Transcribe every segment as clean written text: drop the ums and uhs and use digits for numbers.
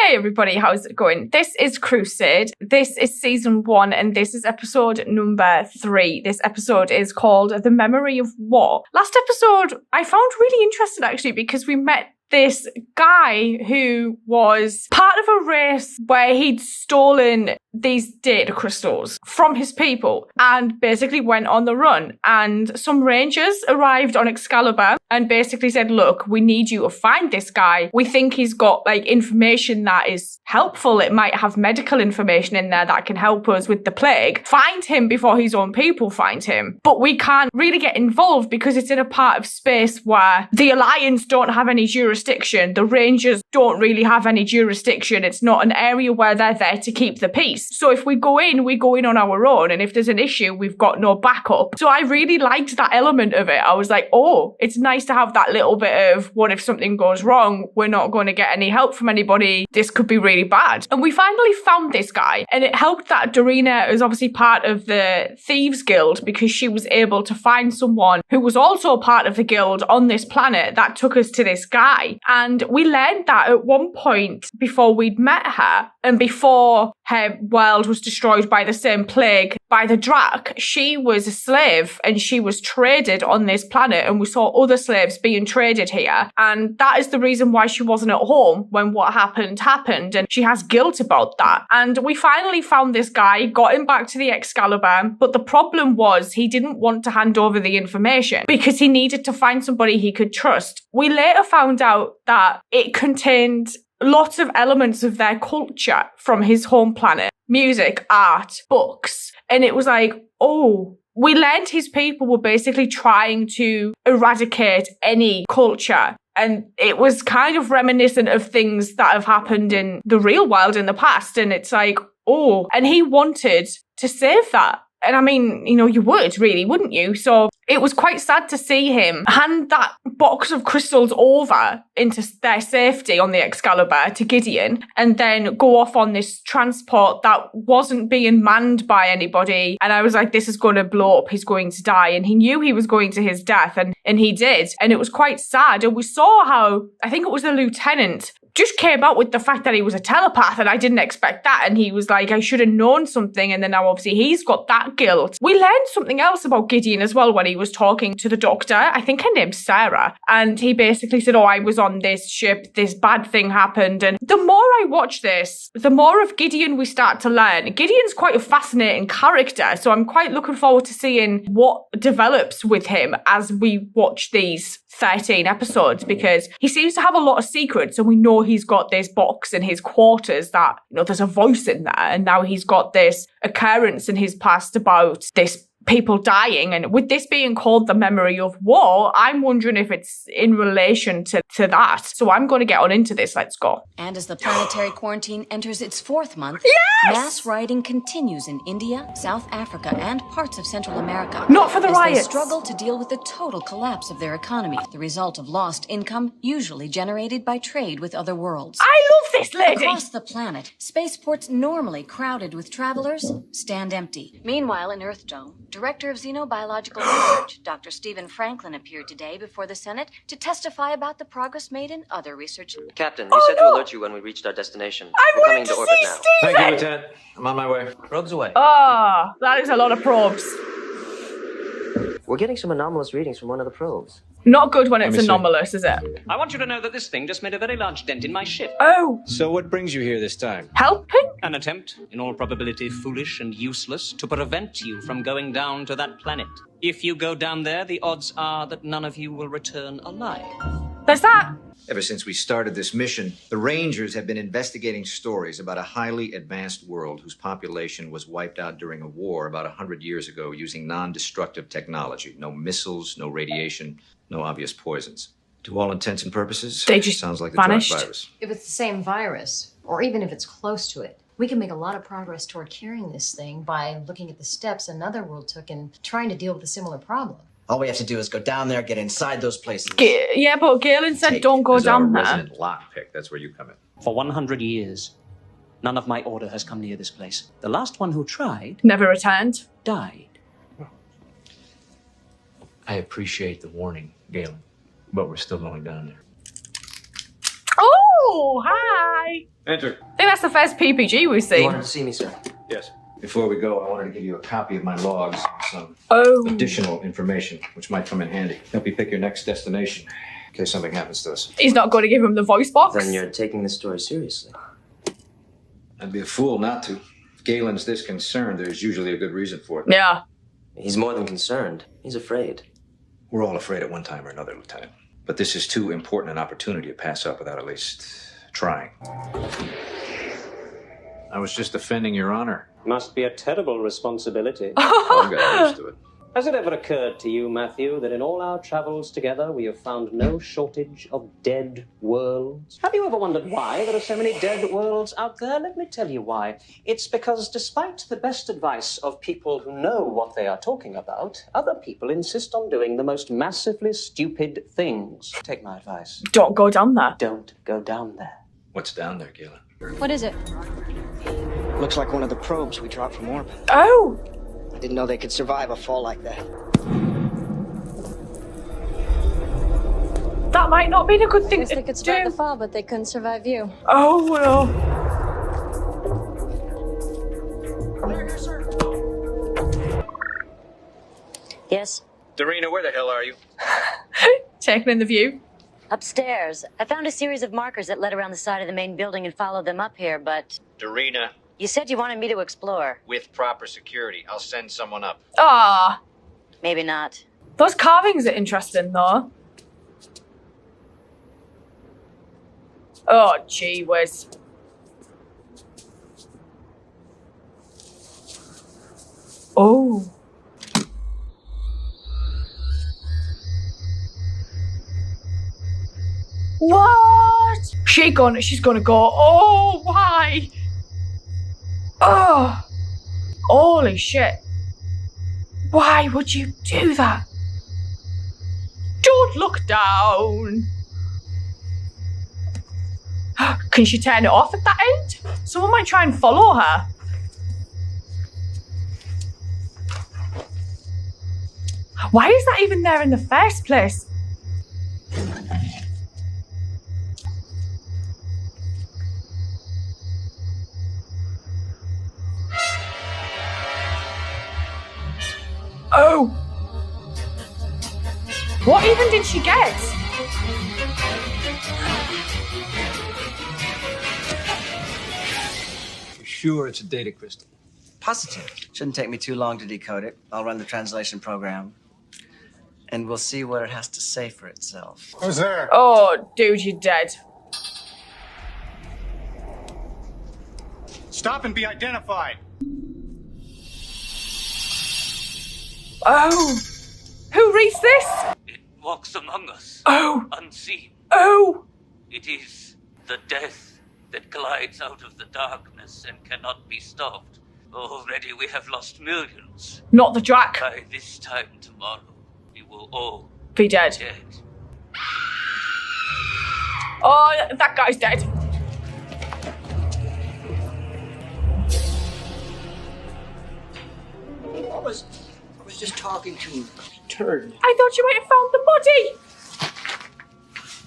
Hey everybody, how's it going? This is Crusade. This is season 1 and this is episode number 3. This episode is called The Memory of War. Last episode I found really interesting actually because we met this guy who was part of a race where he'd stolen these data crystals from his people and basically went on the run. And some rangers arrived on Excalibur and basically said, look, we need you to find this guy. We think he's got like information that is helpful. It might have medical information in there that can help us with the plague. Find him before his own people find him. But we can't really get involved because it's in a part of space where the Alliance don't have any jurisdiction. The Rangers don't really have any jurisdiction. It's not an area where they're there to keep the peace. So if we go in on our own. And if there's an issue, we've got no backup. So I really liked that element of it. I was like, oh, it's nice to have that little bit of what if something goes wrong? We're not going to get any help from anybody. This could be really bad. And we finally found this guy. And it helped that Dorina is obviously part of the Thieves Guild because she was able to find someone who was also part of the guild on this planet that took us to this guy. And we learned that at one point before we'd met her and before her world was destroyed by the same plague by the Drac, she was a slave and she was traded on this planet, and we saw other slaves being traded here. And that is the reason why she wasn't at home when what happened, and she has guilt about that. And we finally found this guy, got him back to the Excalibur, but the problem was he didn't want to hand over the information because he needed to find somebody he could trust. We later found out that it contained lots of elements of their culture from his home planet. Music, art, books. And it was like, oh, we learned his people were basically trying to eradicate any culture. And it was kind of reminiscent of things that have happened in the real world in the past. And it's like, oh, and he wanted to save that. And I mean, you know, you would really, wouldn't you? So it was quite sad to see him hand that box of crystals over into their safety on the Excalibur to Gideon and then go off on this transport that wasn't being manned by anybody. And I was like, this is going to blow up. He's going to die. And he knew he was going to his death and he did. And it was quite sad. And we saw how, I think it was the lieutenant, just came out with the fact that he was a telepath and I didn't expect that. And he was like, I should have known something. And then now obviously he's got that guilt. We learned something else about Gideon as well when he was talking to the doctor. I think her name's Sarah. And he basically said, oh, I was on this ship. This bad thing happened. And the more I watch this, the more of Gideon we start to learn. Gideon's quite a fascinating character. So I'm quite looking forward to seeing what develops with him as we watch these 13 episodes, because he seems to have a lot of secrets and we know he's got this box in his quarters that, you know, there's a voice in there, and now he's got this occurrence in his past about this people dying. And with this being called The Memory of War, I'm wondering if it's in relation to that. So I'm going to get on into this. Let's go. And as the planetary quarantine enters its 4th month, yes! Mass rioting continues in India, South Africa, and parts of Central America. Not for the riots. They struggle to deal with the total collapse of their economy, the result of lost income, usually generated by trade with other worlds. I love this lady. Across the planet, spaceports normally crowded with travelers stand empty. Meanwhile, in Earth Dome, Director of Xenobiological Research, Dr. Stephen Franklin, appeared today before the Senate to testify about the progress made in other research. Captain, you said to alert you when we reached our destination. We're coming to orbit now. Thank you, Lieutenant. I'm on my way. Probes away. Oh, that is a lot of probes. We're getting some anomalous readings from one of the probes. Not good when it's anomalous, is it? I want you to know that this thing just made a very large dent in my ship. Oh. So what brings you here this time? Helping? An attempt, in all probability foolish and useless, to prevent you from going down to that planet. If you go down there, the odds are that none of you will return alive. There's that. Ever since we started this mission, the Rangers have been investigating stories about a highly advanced world whose population was wiped out during a war about 100 years ago using non-destructive technology. No missiles, no radiation, no obvious poisons. To all intents and purposes, they just sounds like the vanished. drug virus. If it's the same virus, or even if it's close to it, we can make a lot of progress toward curing this thing by looking at the steps another world took and trying to deal with a similar problem. All we have to do is go down there, get inside those places. Yeah, but Galen said don't go down there. Resident lockpick. That's where you come in. For 100 years, none of my order has come near this place. The last one who tried... never returned. ...died. I appreciate the warning, Galen, but we're still going down there. Oh! Oh, hi. Enter. I think that's the first PPG we've You seen. wanted to see me, sir? Yes. Before we go, I wanted to give you a copy of my logs and some Oh. additional information, which might come in handy. Help you pick your next destination in case something happens to us. He's not going to give him the voice box. Then you're taking this story seriously. I'd be a fool not to. If Galen's this concerned, there's usually a good reason for it. Yeah. He's more than concerned. He's afraid. We're all afraid at one time or another, Lieutenant. But this is too important an opportunity to pass up without at least trying. I was just defending your honor. Must be a terrible responsibility. I'll get used to it. Has it ever occurred to you, Matthew, that in all our travels together we have found no shortage of dead worlds? Have you ever wondered why there are so many dead worlds out there? Let me tell you why. It's because despite the best advice of people who know what they are talking about, other people insist on doing the most massively stupid things. Take my advice. Don't go down there. Don't go down there. What's down there, Galen? What is it? Looks like one of the probes we dropped from orbit. Oh. I didn't know they could survive a fall like that. That might not be a good thing Guess to they could survive do. the fall, but they couldn't survive you. Oh, no. Yes? Darina, where the hell are you? Taking in the view. Upstairs. I found a series of markers that led around the side of the main building and followed them up here, but Darina, you said you wanted me to explore. with proper security. I'll send someone up. Ah. Maybe not. Those carvings are interesting, though. Oh, gee whiz. Oh. What? She's gonna go. Oh, why? Oh. Holy shit. Why would you do that? Don't look down. Can she turn it off at that end? Someone might try and follow her. Why is that even there in the first place? Oh! What even did she get? You sure it's a data crystal? Positive. Shouldn't take me too long to decode it. I'll run the translation program. And we'll see what it has to say for itself. Who's there? Oh, dude, you're dead. Stop and be identified. Oh! Who reads this? It walks among us, Oh! unseen. Oh! It is the death that glides out of the darkness and cannot be stopped. Already we have lost millions. Not the Drac. By this time tomorrow, we will all Be dead. dead. Oh, that guy's dead. I was just talking to him. Turned. I thought you might have found the body.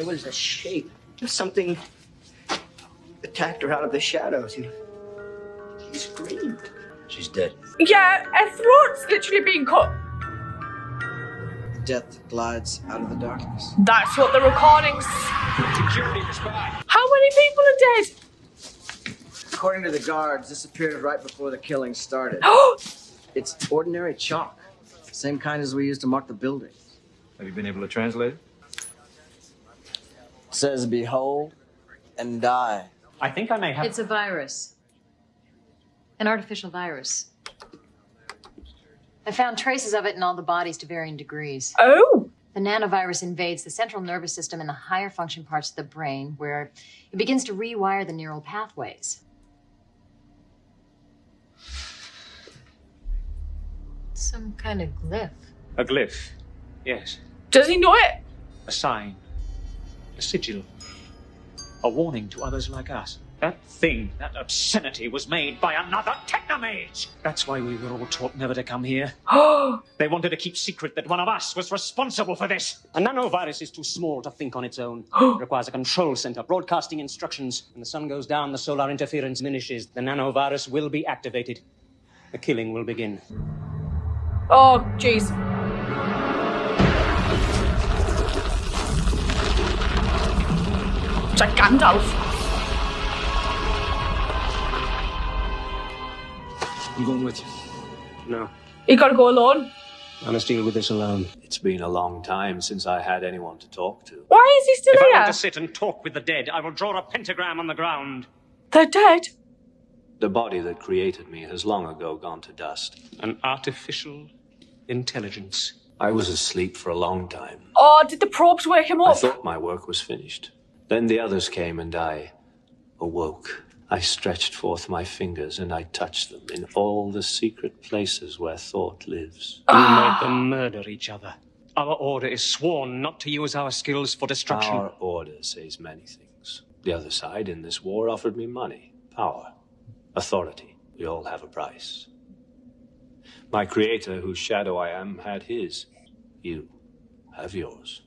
It was a shape. Something attacked her out of the shadows. He screamed. She's dead. Yeah, her throat's literally being cut. Death glides out of the darkness. That's what the recordings. Security respond. How many people are dead? According to the guards, this appeared right before the killing started. Oh! It's ordinary chalk. Same kind as we used to mark the buildings. Have you been able to translate it? It says, behold and die. I think I may have... It's a virus. An artificial virus. I found traces of it in all the bodies to varying degrees. Oh! The nanovirus invades the central nervous system and the higher function parts of the brain, where it begins to rewire the neural pathways. Some kind of glyph. A glyph. Yes. Does he know it? A sign. A sigil. A warning to others like us. That thing, that obscenity, was made by another technomage. That's why we were all taught never to come here. They wanted to keep secret that one of us was responsible for this. A nanovirus is too small to think on its own. It requires a control center, broadcasting instructions. When the sun goes down, the solar interference diminishes. The nanovirus will be activated. The killing will begin. Oh, jeez. It's like Gandalf. I'm going with you. No. You gotta go alone. I must deal with this alone. It's been a long time since I had anyone to talk to. Why is he still If I here? want to sit and talk with the dead, I will draw a pentagram on the ground. They're dead. The body that created me has long ago gone to dust. An artificial intelligence. I was asleep for a long time. Oh, did the probes wake him I up? thought my work was finished. Then the others came and I awoke. I stretched forth my fingers and I touched them in all the secret places where thought lives. You made them murder each other. Our order is sworn not to use our skills for destruction. Our order says many things. The other side in this war offered me money, power, authority. We all have a price. My creator, whose shadow I am, had his. You have yours.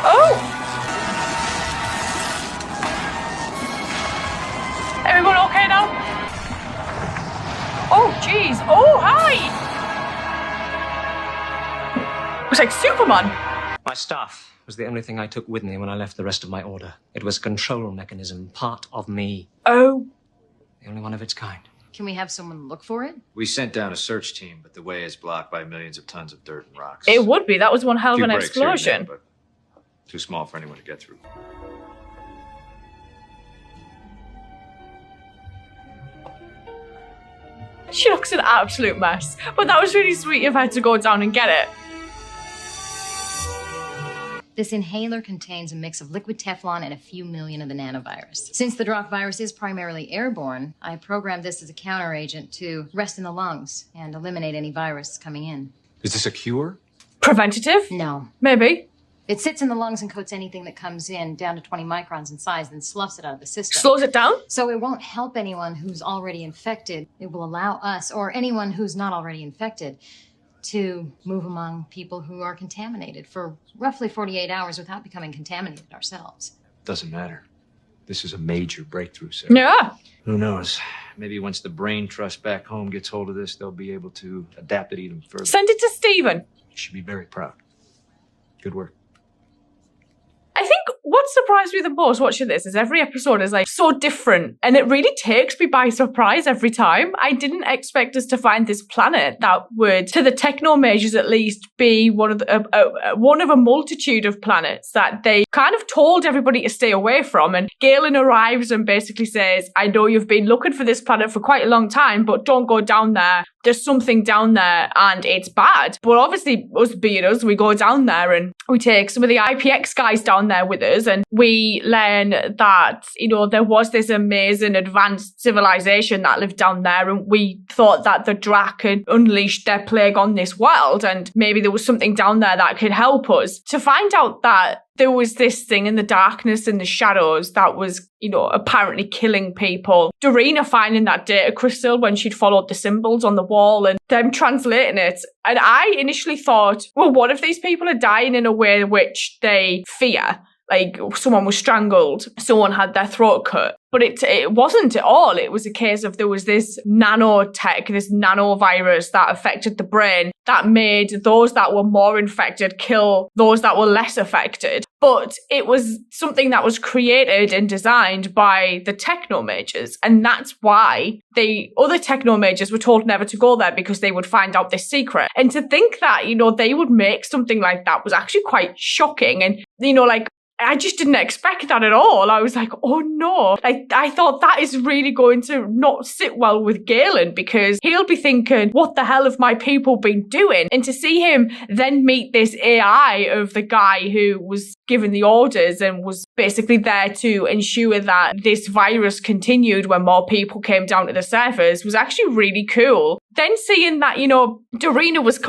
Oh! Everyone okay now? Oh, jeez. Oh, hi! Looks like Superman. My staff was the only thing I took with me when I left the rest of my order. It was a control mechanism, part of me. Oh. The only one of its kind. Can we have someone look for it? We sent down a search team, but the way is blocked by millions of tons of dirt and rocks. It would be. That was one hell of Few an breaks here and there, explosion. but too small for anyone to get through. She looks an absolute mess. But that was really sweet of her to go down and get it. This inhaler contains a mix of liquid Teflon and a few million of the nanovirus. Since the Drock virus is primarily airborne, I programmed this as a counteragent to rest in the lungs and eliminate any virus coming in. Is this a cure? Preventative? No. Maybe. It sits in the lungs and coats anything that comes in down to 20 microns in size, then sloughs it out of the system. Slows it down? So it won't help anyone who's already infected. It will allow us, or anyone who's not already infected, to move among people who are contaminated for roughly 48 hours without becoming contaminated ourselves. Doesn't matter. This is a major breakthrough, Sarah. Yeah. Who knows? Maybe once the brain trust back home gets hold of this, they'll be able to adapt it even further. Send it to Stephen. You should be very proud. Good work. I think what surprised me the most watching this is every episode is like so different and it really takes me by surprise every time. I didn't expect us to find this planet that would, to the techno mages at least, be one of a multitude of planets that they kind of told everybody to stay away from. And Galen arrives and basically says, I know you've been looking for this planet for quite a long time, but don't go down there. There's something down there and it's bad. But obviously, us being us, we go down there and we take some of the IPX guys down there with us and we learn that, you know, there was this amazing advanced civilization that lived down there and we thought that the Drac had unleashed their plague on this world and maybe there was something down there that could help us. To find out that there was this thing in the darkness and the shadows that was, you know, apparently killing people. Dorina finding that data crystal when she'd followed the symbols on the wall and them translating it. And I initially thought, well, what if these people are dying in a way which they fear? Like someone was strangled, someone had their throat cut. But it wasn't at all. It was a case of there was this nanotech, this nanovirus that affected the brain that made those that were more infected kill those that were less affected. But it was something that was created and designed by the technomages. And that's why the other technomages were told never to go there because they would find out this secret. And to think that, you know, they would make something like that was actually quite shocking. And, you know, like, I just didn't expect that at all. I was like, oh no. Like, I thought that is really going to not sit well with Galen, because he'll be thinking, what the hell have my people been doing? And to see him then meet this AI of the guy who was given the orders and was basically there to ensure that this virus continued when more people came down to the surface was actually really cool. Then seeing that, you know, Dorina was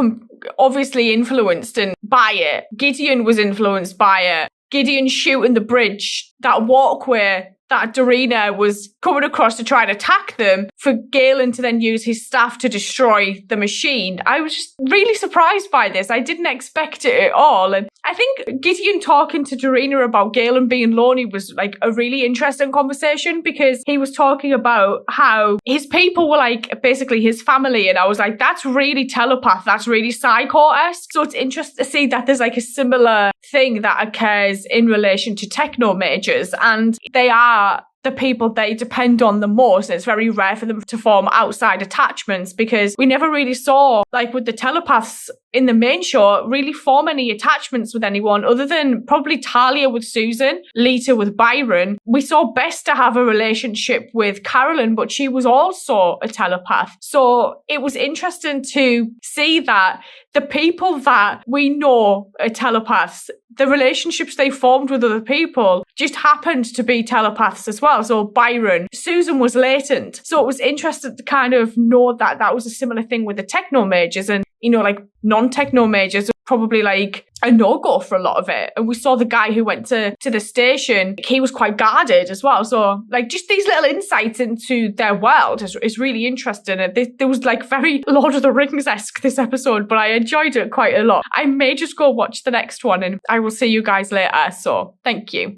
obviously influenced by it. Gideon was influenced by it. Gideon shooting the bridge, that walkway that Dorina was coming across to try and attack them, for Galen to then use his staff to destroy the machine. I was just really surprised by this. I didn't expect it at all. And I think Gideon talking to Dorina about Galen being lonely was like a really interesting conversation, because he was talking about how his people were like basically his family. And I was like, that's really telepath. That's really Psycho-esque. So it's interesting to see that there's like a similar thing that occurs in relation to techno mages, and they are the people they depend on the most. And it's very rare for them to form outside attachments, because we never really saw, like with the telepaths in the main show, really form any attachments with anyone other than probably Talia with Susan, Lita with Byron. We saw Bess to have a relationship with Carolyn, but she was also a telepath. So it was interesting to see that the people that we know are telepaths, the relationships they formed with other people just happened to be telepaths as well. So Byron, Susan was latent. So it was interesting to kind of know that that was a similar thing with the techno mages, and, you know, like non-techno mages are probably like a no-go for a lot of it. And we saw the guy who went to the station, he was quite guarded as well. So like just these little insights into their world is really interesting. And there was like very Lord of the Rings-esque this episode, but I enjoyed it quite a lot. I may just go watch the next one, and I will see you guys later. So thank you.